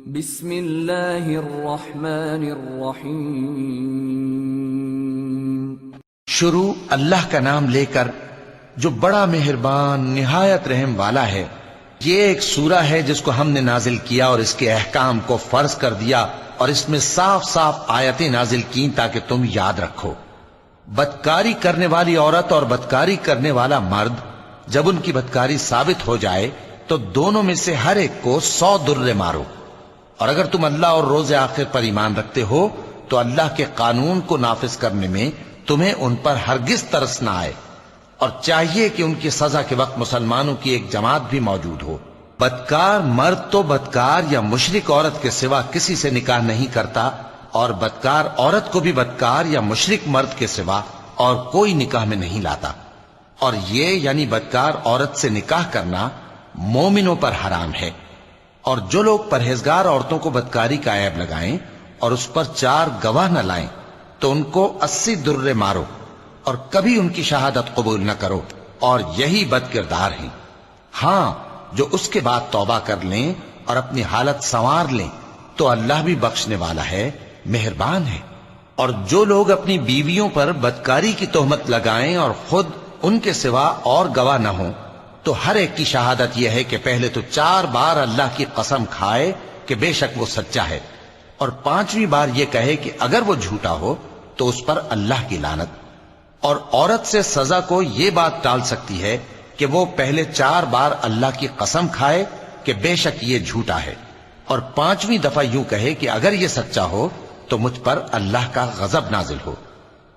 بسم اللہ الرحمن الرحیم۔ شروع اللہ کا نام لے کر جو بڑا مہربان نہایت رحم والا ہے۔ یہ ایک سورہ ہے جس کو ہم نے نازل کیا اور اس کے احکام کو فرض کر دیا اور اس میں صاف صاف آیتیں نازل کی تاکہ تم یاد رکھو۔ بدکاری کرنے والی عورت اور بدکاری کرنے والا مرد جب ان کی بدکاری ثابت ہو جائے تو دونوں میں سے ہر ایک کو 100 درے مارو، اور اگر تم اللہ اور روز آخر پر ایمان رکھتے ہو تو اللہ کے قانون کو نافذ کرنے میں تمہیں ان پر ہرگز ترس نہ آئے، اور چاہیے کہ ان کی سزا کے وقت مسلمانوں کی ایک جماعت بھی موجود ہو۔ بدکار مرد تو بدکار یا مشرک عورت کے سوا کسی سے نکاح نہیں کرتا، اور بدکار عورت کو بھی بدکار یا مشرک مرد کے سوا اور کوئی نکاح میں نہیں لاتا، اور یہ یعنی بدکار عورت سے نکاح کرنا مومنوں پر حرام ہے۔ اور جو لوگ پرہیزگار عورتوں کو بدکاری کا عیب لگائیں اور اس پر 4 گواہ نہ لائیں تو ان کو 80 درے مارو، اور کبھی ان کی شہادت قبول نہ کرو، اور یہی بد کردار ہیں۔ ہاں، جو اس کے بعد توبہ کر لیں اور اپنی حالت سنوار لیں تو اللہ بھی بخشنے والا ہے، مہربان ہے۔ اور جو لوگ اپنی بیویوں پر بدکاری کی تہمت لگائیں اور خود ان کے سوا اور گواہ نہ ہوں تو ہر ایک کی شہادت یہ ہے کہ پہلے تو 4 بار اللہ کی قسم کھائے کہ بے شک وہ سچا ہے، اور 5ویں بار یہ کہے کہ اگر وہ جھوٹا ہو تو اس پر اللہ کی لعنت۔ اور عورت سے سزا کو یہ بات ٹال سکتی ہے کہ وہ پہلے 4 بار اللہ کی قسم کھائے کہ بے شک یہ جھوٹا ہے، اور 5ویں دفعہ یوں کہے کہ اگر یہ سچا ہو تو مجھ پر اللہ کا غضب نازل ہو۔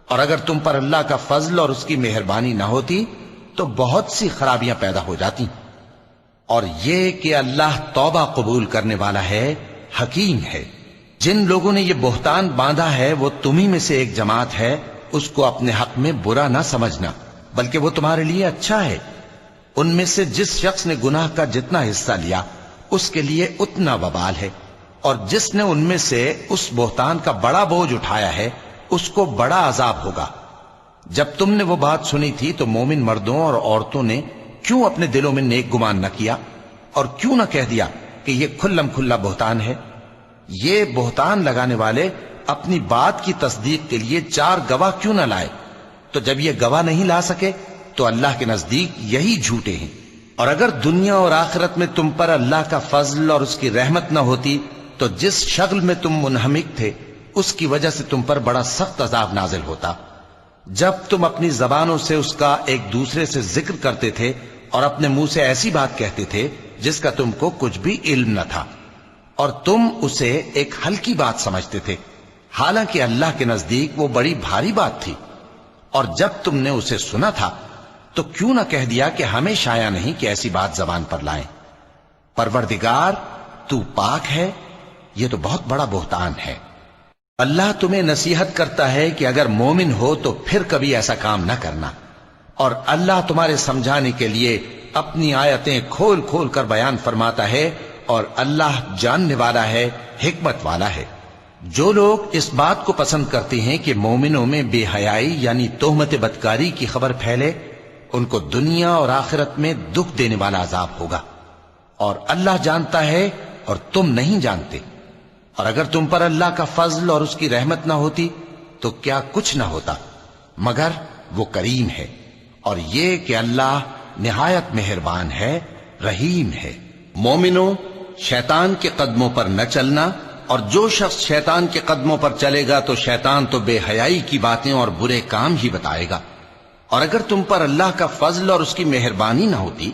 اور اگر تم پر اللہ کا فضل اور اس کی مہربانی نہ ہوتی تو بہت سی خرابیاں پیدا ہو جاتی۔ اور یہ کہ اللہ توبہ قبول کرنے والا ہے، حکیم ہے۔ جن لوگوں نے یہ بہتان باندھا ہے وہ تمہیں میں سے ایک جماعت ہے، اس کو اپنے حق میں برا نہ سمجھنا، بلکہ وہ تمہارے لیے اچھا ہے۔ ان میں سے جس شخص نے گناہ کا جتنا حصہ لیا اس کے لیے اتنا وبال ہے، اور جس نے ان میں سے اس بہتان کا بڑا بوجھ اٹھایا ہے اس کو بڑا عذاب ہوگا۔ جب تم نے وہ بات سنی تھی تو مومن مردوں اور عورتوں نے کیوں اپنے دلوں میں نیک گمان نہ کیا، اور کیوں نہ کہہ دیا کہ یہ کھلم کھلا بہتان ہے؟ یہ بہتان لگانے والے اپنی بات کی تصدیق کے لیے 4 گواہ کیوں نہ لائے؟ تو جب یہ گواہ نہیں لا سکے تو اللہ کے نزدیک یہی جھوٹے ہیں۔ اور اگر دنیا اور آخرت میں تم پر اللہ کا فضل اور اس کی رحمت نہ ہوتی تو جس شغل میں تم منہمک تھے اس کی وجہ سے تم پر بڑا سخت عذاب نازل ہوتا، جب تم اپنی زبانوں سے اس کا ایک دوسرے سے ذکر کرتے تھے اور اپنے منہ سے ایسی بات کہتے تھے جس کا تم کو کچھ بھی علم نہ تھا، اور تم اسے ایک ہلکی بات سمجھتے تھے، حالانکہ اللہ کے نزدیک وہ بڑی بھاری بات تھی۔ اور جب تم نے اسے سنا تھا تو کیوں نہ کہہ دیا کہ ہمیں شایع نہیں کہ ایسی بات زبان پر لائیں؟ پروردگار تو پاک ہے، یہ تو بہت بڑا بہتان ہے۔ اللہ تمہیں نصیحت کرتا ہے کہ اگر مومن ہو تو پھر کبھی ایسا کام نہ کرنا، اور اللہ تمہارے سمجھانے کے لیے اپنی آیتیں کھول کھول کر بیان فرماتا ہے، اور اللہ جاننے والا ہے، حکمت والا ہے۔ جو لوگ اس بات کو پسند کرتے ہیں کہ مومنوں میں بے حیائی یعنی تہمت بدکاری کی خبر پھیلے، ان کو دنیا اور آخرت میں دکھ دینے والا عذاب ہوگا، اور اللہ جانتا ہے اور تم نہیں جانتے۔ اور اگر تم پر اللہ کا فضل اور اس کی رحمت نہ ہوتی تو کیا کچھ نہ ہوتا، مگر وہ کریم ہے، اور یہ کہ اللہ نہایت مہربان ہے، رحیم ہے۔ مومنوں، شیطان کے قدموں پر نہ چلنا، اور جو شخص شیطان کے قدموں پر چلے گا تو شیطان تو بے حیائی کی باتیں اور برے کام ہی بتائے گا۔ اور اگر تم پر اللہ کا فضل اور اس کی مہربانی نہ ہوتی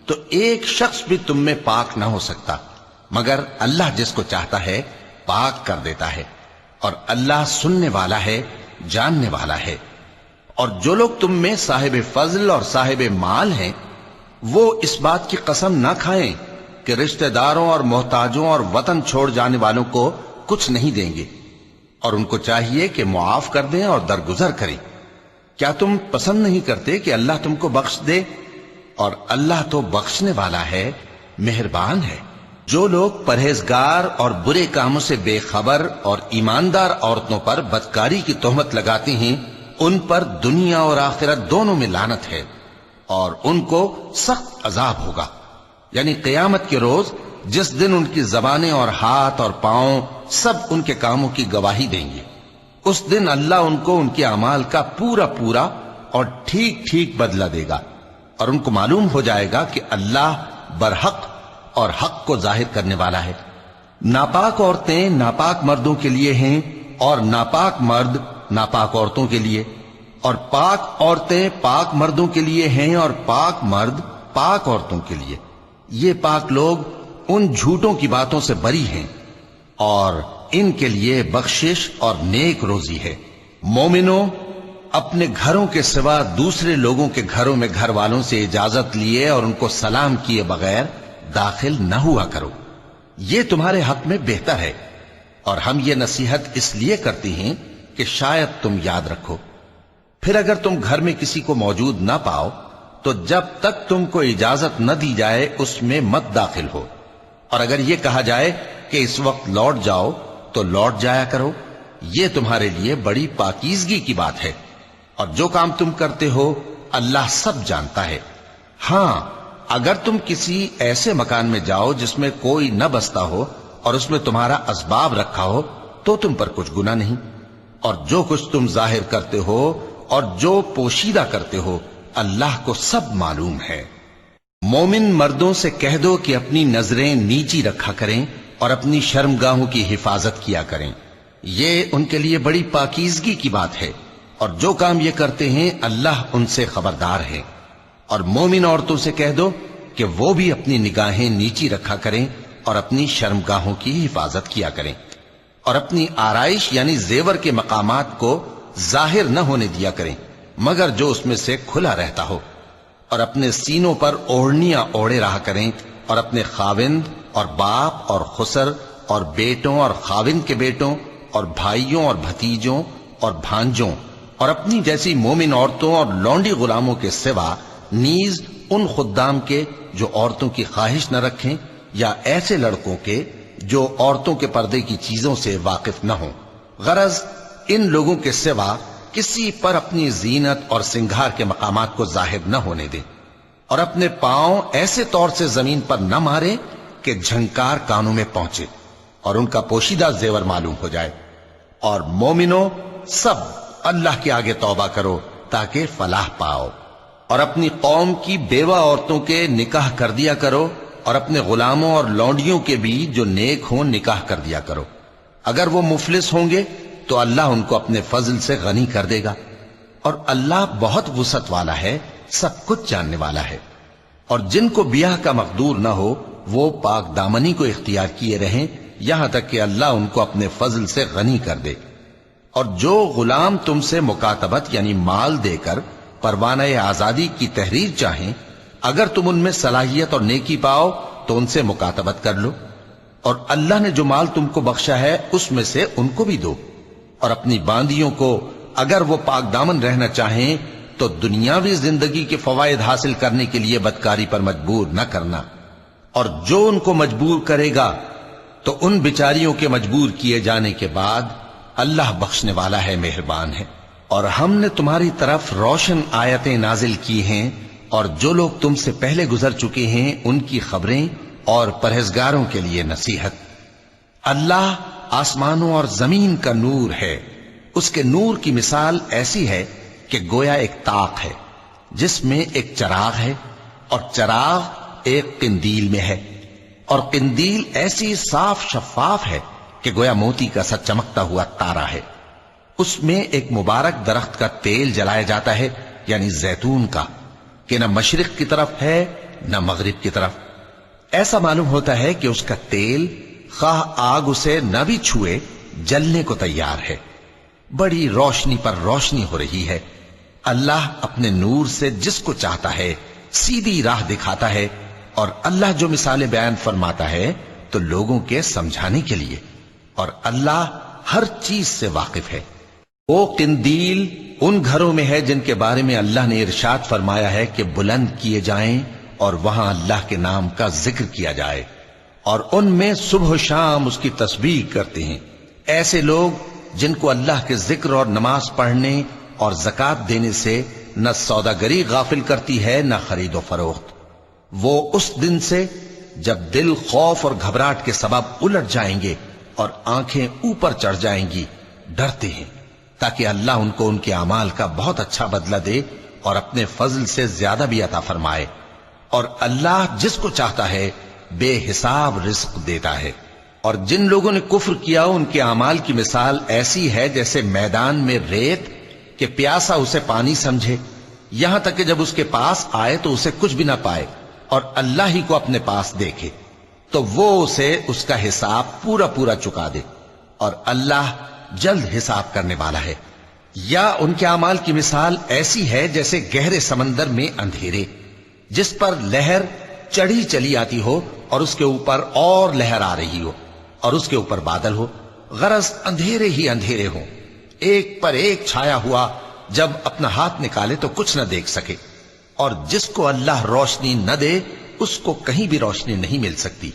تو ایک شخص بھی تم میں پاک نہ ہو سکتا، مگر اللہ جس کو چاہتا ہے پاک کر دیتا ہے، اور اللہ سننے والا ہے، جاننے والا ہے۔ اور جو لوگ تم میں صاحب فضل اور صاحب مال ہیں وہ اس بات کی قسم نہ کھائیں کہ رشتہ داروں اور محتاجوں اور وطن چھوڑ جانے والوں کو کچھ نہیں دیں گے، اور ان کو چاہیے کہ معاف کر دیں اور درگزر کریں۔ کیا تم پسند نہیں کرتے کہ اللہ تم کو بخش دے؟ اور اللہ تو بخشنے والا ہے، مہربان ہے۔ جو لوگ پرہیزگار اور برے کاموں سے بے خبر اور ایماندار عورتوں پر بدکاری کی تہمت لگاتے ہیں ان پر دنیا اور آخرت دونوں میں لعنت ہے، اور ان کو سخت عذاب ہوگا۔ یعنی قیامت کے روز جس دن ان کی زبانیں اور ہاتھ اور پاؤں سب ان کے کاموں کی گواہی دیں گے۔ اس دن اللہ ان کو ان کے اعمال کا پورا پورا اور ٹھیک ٹھیک بدلہ دے گا، اور ان کو معلوم ہو جائے گا کہ اللہ برحق اور حق کو ظاہر کرنے والا ہے۔ ناپاک عورتیں ناپاک مردوں کے لیے ہیں، اور ناپاک مرد ناپاک عورتوں کے لیے، اور پاک عورتیں پاک مردوں کے لیے ہیں، اور پاک مرد پاک عورتوں کے لیے۔ یہ پاک لوگ ان جھوٹوں کی باتوں سے بری ہیں، اور ان کے لیے بخشش اور نیک روزی ہے۔ مومنوں، اپنے گھروں کے سوا دوسرے لوگوں کے گھروں میں گھر والوں سے اجازت لیے اور ان کو سلام کیے بغیر داخل نہ ہوا کرو، یہ تمہارے حق میں بہتر ہے، اور ہم یہ نصیحت اس لیے کرتے ہیں کہ شاید تم یاد رکھو۔ پھر اگر تم گھر میں کسی کو موجود نہ پاؤ تو جب تک تم کو اجازت نہ دی جائے اس میں مت داخل ہو، اور اگر یہ کہا جائے کہ اس وقت لوٹ جاؤ تو لوٹ جایا کرو، یہ تمہارے لیے بڑی پاکیزگی کی بات ہے، اور جو کام تم کرتے ہو اللہ سب جانتا ہے۔ ہاں، اگر تم کسی ایسے مکان میں جاؤ جس میں کوئی نہ بستا ہو اور اس میں تمہارا اسباب رکھا ہو تو تم پر کچھ گناہ نہیں، اور جو کچھ تم ظاہر کرتے ہو اور جو پوشیدہ کرتے ہو اللہ کو سب معلوم ہے۔ مومن مردوں سے کہہ دو کہ اپنی نظریں نیچی رکھا کریں اور اپنی شرمگاہوں کی حفاظت کیا کریں، یہ ان کے لیے بڑی پاکیزگی کی بات ہے، اور جو کام یہ کرتے ہیں اللہ ان سے خبردار ہے۔ اور مومن عورتوں سے کہہ دو کہ وہ بھی اپنی نگاہیں نیچی رکھا کریں اور اپنی شرمگاہوں کی حفاظت کیا کریں، اور اپنی آرائش یعنی زیور کے مقامات کو ظاہر نہ ہونے دیا کریں مگر جو اس میں سے کھلا رہتا ہو، اور اپنے سینوں پر اوڑھنیاں اوڑھے رہا کریں، اور اپنے خاوند اور باپ اور خسر اور بیٹوں اور خاوند کے بیٹوں اور بھائیوں اور بھتیجوں اور بھانجوں اور اپنی جیسی مومن عورتوں اور لونڈی غلاموں کے سوا نیز ان خدام کے جو عورتوں کی خواہش نہ رکھیں، یا ایسے لڑکوں کے جو عورتوں کے پردے کی چیزوں سے واقف نہ ہوں، غرض ان لوگوں کے سوا کسی پر اپنی زینت اور سنگھار کے مقامات کو ظاہر نہ ہونے دیں، اور اپنے پاؤں ایسے طور سے زمین پر نہ مارے کہ جھنکار کانوں میں پہنچے اور ان کا پوشیدہ زیور معلوم ہو جائے۔ اور مومنوں، سب اللہ کے آگے توبہ کرو تاکہ فلاح پاؤ، اور اپنی قوم کی بیوہ عورتوں کے نکاح کر دیا کرو، اور اپنے غلاموں اور لونڈیوں کے بھی جو نیک ہوں نکاح کر دیا کرو۔ اگر وہ مفلس ہوں گے تو اللہ ان کو اپنے فضل سے غنی کر دے گا، اور اللہ بہت وسعت والا ہے، سب کچھ جاننے والا ہے۔ اور جن کو بیاہ کا مقدور نہ ہو وہ پاک دامنی کو اختیار کیے رہیں یہاں تک کہ اللہ ان کو اپنے فضل سے غنی کر دے۔ اور جو غلام تم سے مکاتبت یعنی مال دے کر پروانہ آزادی کی تحریر چاہیں، اگر تم ان میں صلاحیت اور نیکی پاؤ تو ان سے مکاتبت کر لو، اور اللہ نے جو مال تم کو بخشا ہے اس میں سے ان کو بھی دو۔ اور اپنی باندیوں کو اگر وہ پاک دامن رہنا چاہیں تو دنیاوی زندگی کے فوائد حاصل کرنے کے لیے بدکاری پر مجبور نہ کرنا، اور جو ان کو مجبور کرے گا تو ان بیچاریوں کے مجبور کیے جانے کے بعد اللہ بخشنے والا ہے، مہربان ہے۔ اور ہم نے تمہاری طرف روشن آیتیں نازل کی ہیں، اور جو لوگ تم سے پہلے گزر چکے ہیں ان کی خبریں اور پرہیزگاروں کے لیے نصیحت۔ اللہ آسمانوں اور زمین کا نور ہے، اس کے نور کی مثال ایسی ہے کہ گویا ایک طاق ہے جس میں ایک چراغ ہے، اور چراغ ایک قندیل میں ہے، اور قندیل ایسی صاف شفاف ہے کہ گویا موتی کا سا چمکتا ہوا تارا ہے۔ اس میں ایک مبارک درخت کا تیل جلایا جاتا ہے یعنی زیتون کا، کہ نہ مشرق کی طرف ہے نہ مغرب کی طرف۔ ایسا معلوم ہوتا ہے کہ اس کا تیل خواہ آگ اسے نہ بھی چھوئے جلنے کو تیار ہے۔ بڑی روشنی پر روشنی ہو رہی ہے۔ اللہ اپنے نور سے جس کو چاہتا ہے سیدھی راہ دکھاتا ہے، اور اللہ جو مثالیں بیان فرماتا ہے تو لوگوں کے سمجھانے کے لیے، اور اللہ ہر چیز سے واقف ہے۔ وہ قندیل ان گھروں میں ہے جن کے بارے میں اللہ نے ارشاد فرمایا ہے کہ بلند کیے جائیں اور وہاں اللہ کے نام کا ذکر کیا جائے، اور ان میں صبح و شام اس کی تسبیح کرتے ہیں۔ ایسے لوگ جن کو اللہ کے ذکر اور نماز پڑھنے اور زکوٰۃ دینے سے نہ سوداگری غافل کرتی ہے نہ خرید و فروخت، وہ اس دن سے جب دل خوف اور گھبراہٹ کے سبب الٹ جائیں گے اور آنکھیں اوپر چڑھ جائیں گی، ڈرتے ہیں تاکہ اللہ ان کو ان کے اعمال کا بہت اچھا بدلہ دے اور اپنے فضل سے زیادہ بھی عطا فرمائے، اور اللہ جس کو چاہتا ہے بے حساب رزق دیتا ہے۔ اور جن لوگوں نے کفر کیا ان کے اعمال کی مثال ایسی ہے جیسے میدان میں ریت کہ پیاسا اسے پانی سمجھے، یہاں تک کہ جب اس کے پاس آئے تو اسے کچھ بھی نہ پائے اور اللہ ہی کو اپنے پاس دیکھے تو وہ اسے اس کا حساب پورا پورا چکا دے، اور اللہ جلد حساب کرنے والا ہے۔ یا ان کے اعمال کی مثال ایسی ہے جیسے گہرے سمندر میں اندھیرے جس پر لہر چڑھی چلی آتی ہو اور اس کے اوپر اور لہر آ رہی ہو اور اس کے اوپر بادل ہو، غرض اندھیرے ہی اندھیرے ہوں، ایک پر ایک چھایا ہوا، جب اپنا ہاتھ نکالے تو کچھ نہ دیکھ سکے، اور جس کو اللہ روشنی نہ دے اس کو کہیں بھی روشنی نہیں مل سکتی۔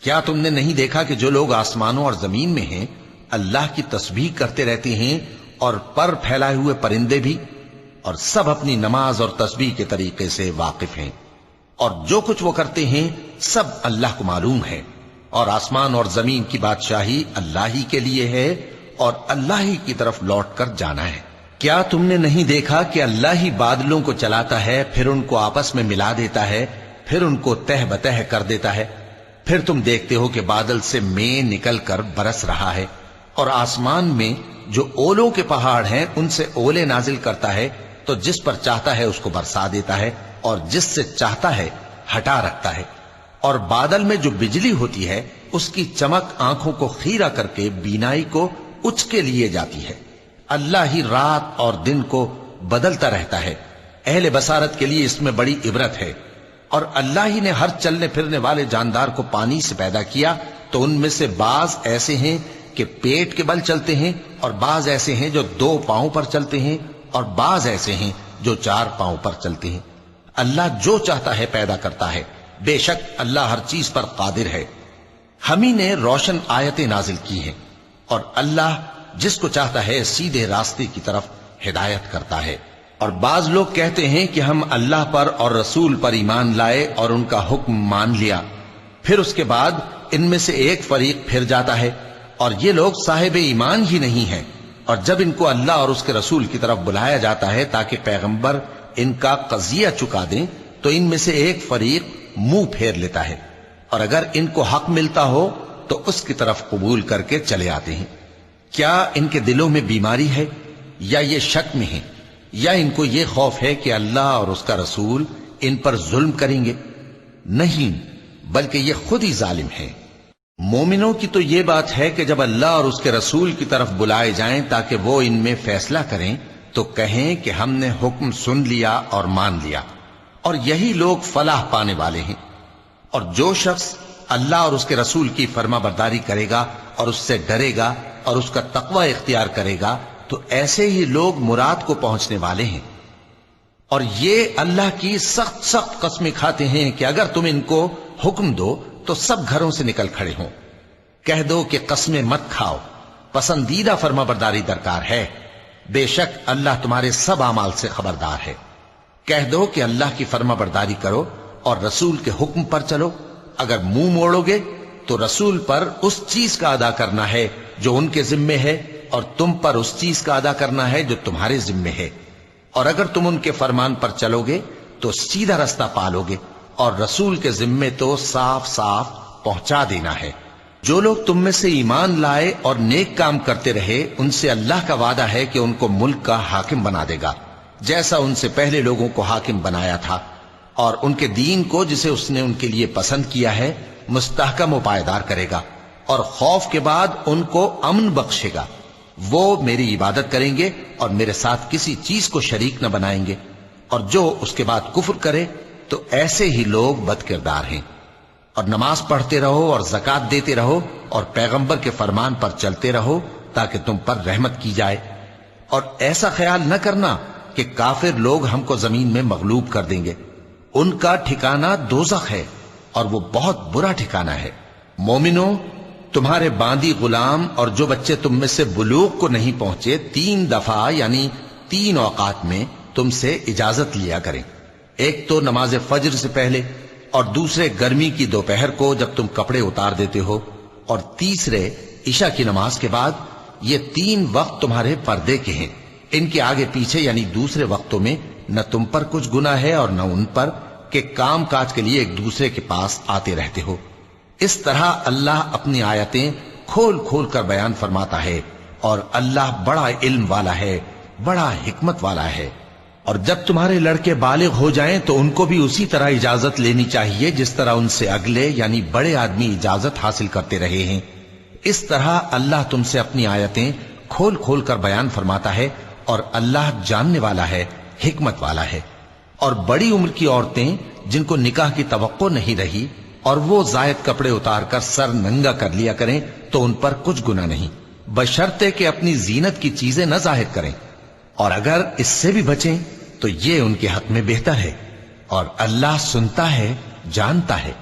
کیا تم نے نہیں دیکھا کہ جو لوگ آسمانوں اور زمین میں ہیں اللہ کی تسبیح کرتے رہتے ہیں، اور پر پھیلائے ہوئے پرندے بھی، اور سب اپنی نماز اور تسبیح کے طریقے سے واقف ہیں، اور جو کچھ وہ کرتے ہیں سب اللہ کو معلوم ہے، اور آسمان اور زمین کی بادشاہی اللہ ہی کے لیے ہے اور اللہ ہی کی طرف لوٹ کر جانا ہے۔ کیا تم نے نہیں دیکھا کہ اللہ ہی بادلوں کو چلاتا ہے، پھر ان کو آپس میں ملا دیتا ہے، پھر ان کو تہ بتہ کر دیتا ہے، پھر تم دیکھتے ہو کہ بادل سے مے نکل کر برس رہا ہے، اور آسمان میں جو اولوں کے پہاڑ ہیں ان سے اولے نازل کرتا ہے، تو جس پر چاہتا ہے اس کو برسا دیتا ہے اور جس سے چاہتا ہے ہٹا رکھتا ہے، اور بادل میں جو بجلی ہوتی ہے اس کی چمک آنکھوں کو خیرہ کر کے بینائی کو اچ کے لیے جاتی ہے۔ اللہ ہی رات اور دن کو بدلتا رہتا ہے، اہل بصارت کے لیے اس میں بڑی عبرت ہے۔ اور اللہ ہی نے ہر چلنے پھرنے والے جاندار کو پانی سے پیدا کیا، تو ان میں سے بعض ایسے ہیں کہ پیٹ کے بل چلتے ہیں، اور بعض ایسے ہیں جو 2 پاؤں پر چلتے ہیں، اور بعض ایسے ہیں جو 4 پاؤں پر چلتے ہیں۔ اللہ جو چاہتا ہے پیدا کرتا ہے، بے شک اللہ ہر چیز پر قادر ہے۔ ہم ہی نے روشن آیتیں نازل کی ہیں، اور اللہ جس کو چاہتا ہے سیدھے راستے کی طرف ہدایت کرتا ہے۔ اور بعض لوگ کہتے ہیں کہ ہم اللہ پر اور رسول پر ایمان لائے اور ان کا حکم مان لیا، پھر اس کے بعد ان میں سے ایک فریق پھر جاتا ہے، اور یہ لوگ صاحب ایمان ہی نہیں ہیں، اور جب ان کو اللہ اور اس کے رسول کی طرف بلایا جاتا ہے تاکہ پیغمبر ان کا قضیہ چکا دیں، تو ان میں سے ایک فریق منہ پھیر لیتا ہے، اور اگر ان کو حق ملتا ہو تو اس کی طرف قبول کر کے چلے آتے ہیں۔ کیا ان کے دلوں میں بیماری ہے، یا یہ شک میں ہیں، یا ان کو یہ خوف ہے کہ اللہ اور اس کا رسول ان پر ظلم کریں گے؟ نہیں، بلکہ یہ خود ہی ظالم ہیں۔ مومنوں کی تو یہ بات ہے کہ جب اللہ اور اس کے رسول کی طرف بلائے جائیں تاکہ وہ ان میں فیصلہ کریں تو کہیں کہ ہم نے حکم سن لیا اور مان لیا، اور یہی لوگ فلاح پانے والے ہیں۔ اور جو شخص اللہ اور اس کے رسول کی فرما برداری کرے گا اور اس سے ڈرے گا اور اس کا تقوی اختیار کرے گا تو ایسے ہی لوگ مراد کو پہنچنے والے ہیں۔ اور یہ اللہ کی سخت سخت قسمیں کھاتے ہیں کہ اگر تم ان کو حکم دو تو سب گھروں سے نکل کھڑے ہوں۔ کہہ دو کہ قسمیں مت کھاؤ، پسندیدہ فرما برداری درکار ہے، بے شک اللہ تمہارے سب اعمال سے خبردار ہے۔ کہہ دو کہ اللہ کی فرما برداری کرو اور رسول کے حکم پر چلو، اگر منہ موڑو گے تو رسول پر اس چیز کا ادا کرنا ہے جو ان کے ذمے ہے، اور تم پر اس چیز کا ادا کرنا ہے جو تمہارے ذمے ہے، اور اگر تم ان کے فرمان پر چلو گے تو سیدھا رستہ پالو گے، اور رسول کے ذمے تو صاف صاف پہنچا دینا ہے۔ جو لوگ تم میں سے ایمان لائے اور نیک کام کرتے رہے ان سے اللہ کا وعدہ ہے کہ ان کو ملک کا حاکم بنا دے گا، جیسا ان سے پہلے لوگوں کو حاکم بنایا تھا، اور ان کے دین کو جسے اس نے ان کے لیے پسند کیا ہے مستحکم و پائیدار کرے گا، اور خوف کے بعد ان کو امن بخشے گا۔ وہ میری عبادت کریں گے اور میرے ساتھ کسی چیز کو شریک نہ بنائیں گے، اور جو اس کے بعد کفر کرے تو ایسے ہی لوگ بد کردار ہیں۔ اور نماز پڑھتے رہو اور زکوٰۃ دیتے رہو اور پیغمبر کے فرمان پر چلتے رہو تاکہ تم پر رحمت کی جائے، اور ایسا خیال نہ کرنا کہ کافر لوگ ہم کو زمین میں مغلوب کر دیں گے، ان کا ٹھکانہ دوزخ ہے اور وہ بہت برا ٹھکانہ ہے۔ مومنوں، تمہارے باندی غلام اور جو بچے تم میں سے بلوغ کو نہیں پہنچے 3 دفعہ یعنی 3 اوقات میں تم سے اجازت لیا کریں، ایک تو نماز فجر سے پہلے، اور دوسرے گرمی کی دوپہر کو جب تم کپڑے اتار دیتے ہو، اور تیسرے عشاء کی نماز کے بعد۔ یہ 3 وقت تمہارے پردے کے ہیں، ان کے آگے پیچھے یعنی دوسرے وقتوں میں نہ تم پر کچھ گناہ ہے اور نہ ان پر، کہ کام کاج کے لیے ایک دوسرے کے پاس آتے رہتے ہو۔ اس طرح اللہ اپنی آیتیں کھول کھول کر بیان فرماتا ہے، اور اللہ بڑا علم والا ہے، بڑا حکمت والا ہے۔ اور جب تمہارے لڑکے بالغ ہو جائیں تو ان کو بھی اسی طرح اجازت لینی چاہیے جس طرح ان سے اگلے یعنی بڑے آدمی اجازت حاصل کرتے رہے ہیں۔ اس طرح اللہ تم سے اپنی آیتیں کھول کھول کر بیان فرماتا ہے، اور اللہ جاننے والا ہے، حکمت والا ہے۔ اور بڑی عمر کی عورتیں جن کو نکاح کی توقع نہیں رہی اور وہ زائد کپڑے اتار کر سر ننگا کر لیا کریں تو ان پر کچھ گناہ نہیں، بشرطے کہ اپنی زینت کی چیزیں نہ ظاہر کریں، اور اگر اس سے بھی بچیں تو یہ ان کے حق میں بہتر ہے، اور اللہ سنتا ہے، جانتا ہے۔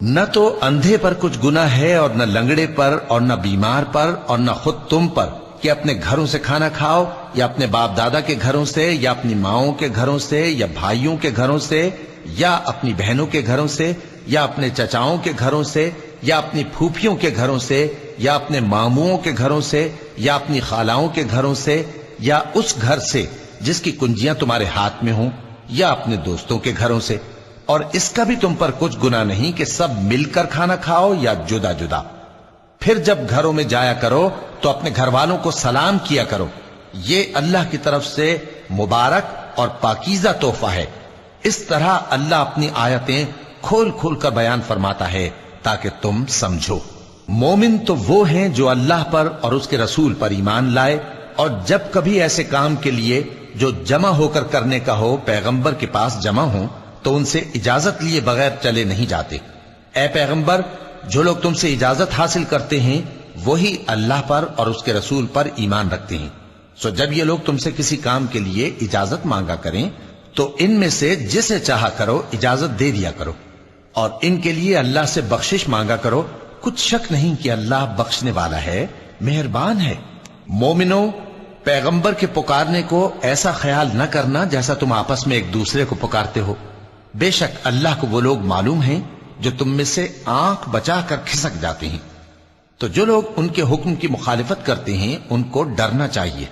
نہ تو اندھے پر کچھ گناہ ہے اور نہ لنگڑے پر اور نہ بیمار پر اور نہ خود تم پر کہ اپنے گھروں سے کھانا کھاؤ، یا اپنے باپ دادا کے گھروں سے، یا اپنی ماؤں کے گھروں سے، یا بھائیوں کے گھروں سے، یا اپنی بہنوں کے گھروں سے، یا اپنے چچاؤں کے گھروں سے، یا اپنی پھوپھیوں کے گھروں سے، یا اپنے ماموؤں کے گھروں سے، یا اپنی خالاؤں کے گھروں سے، یا اس گھر سے جس کی کنجیاں تمہارے ہاتھ میں ہوں، یا اپنے دوستوں کے گھروں سے۔ اور اس کا بھی تم پر کچھ گناہ نہیں کہ سب مل کر کھانا کھاؤ یا جدا جدا۔ پھر جب گھروں میں جایا کرو تو اپنے گھر والوں کو سلام کیا کرو، یہ اللہ کی طرف سے مبارک اور پاکیزہ تحفہ ہے۔ اس طرح اللہ اپنی آیتیں کھول کھول کر بیان فرماتا ہے تاکہ تم سمجھو۔ مومن تو وہ ہیں جو اللہ پر اور اس کے رسول پر ایمان لائے، اور جب کبھی ایسے کام کے لیے جو جمع ہو کر کرنے کا ہو پیغمبر کے پاس جمع ہوں تو ان سے اجازت لیے بغیر چلے نہیں جاتے۔ اے پیغمبر، جو لوگ تم سے اجازت حاصل کرتے ہیں وہی اللہ پر اور اس کے رسول پر ایمان رکھتے ہیں۔ سو جب یہ لوگ تم سے کسی کام کے لیے اجازت مانگا کریں تو ان میں سے جسے چاہا کرو اجازت دے دیا کرو، اور ان کے لیے اللہ سے بخشش مانگا کرو، کچھ شک نہیں کہ اللہ بخشنے والا ہے، مہربان ہے۔ مومنو، پیغمبر کے پکارنے کو ایسا خیال نہ کرنا جیسا تم آپس میں ایک دوسرے کو پکارتے ہو۔ بے شک اللہ کو وہ لوگ معلوم ہیں جو تم میں سے آنکھ بچا کر کھسک جاتے ہیں۔ تو جو لوگ ان کے حکم کی مخالفت کرتے ہیں ان کو ڈرنا چاہیے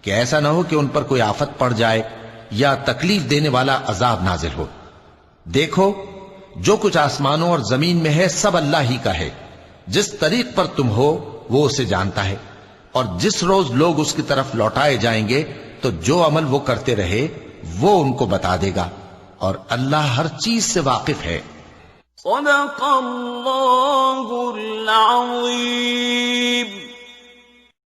کہ ایسا نہ ہو کہ ان پر کوئی آفت پڑ جائے یا تکلیف دینے والا عذاب نازل ہو۔ دیکھو، جو کچھ آسمانوں اور زمین میں ہے سب اللہ ہی کا ہے۔ جس طریق پر تم ہو وہ اسے جانتا ہے، اور جس روز لوگ اس کی طرف لوٹائے جائیں گے تو جو عمل وہ کرتے رہے وہ ان کو بتا دے گا، اور اللہ ہر چیز سے واقف ہے۔ صدق اللہ العظیم۔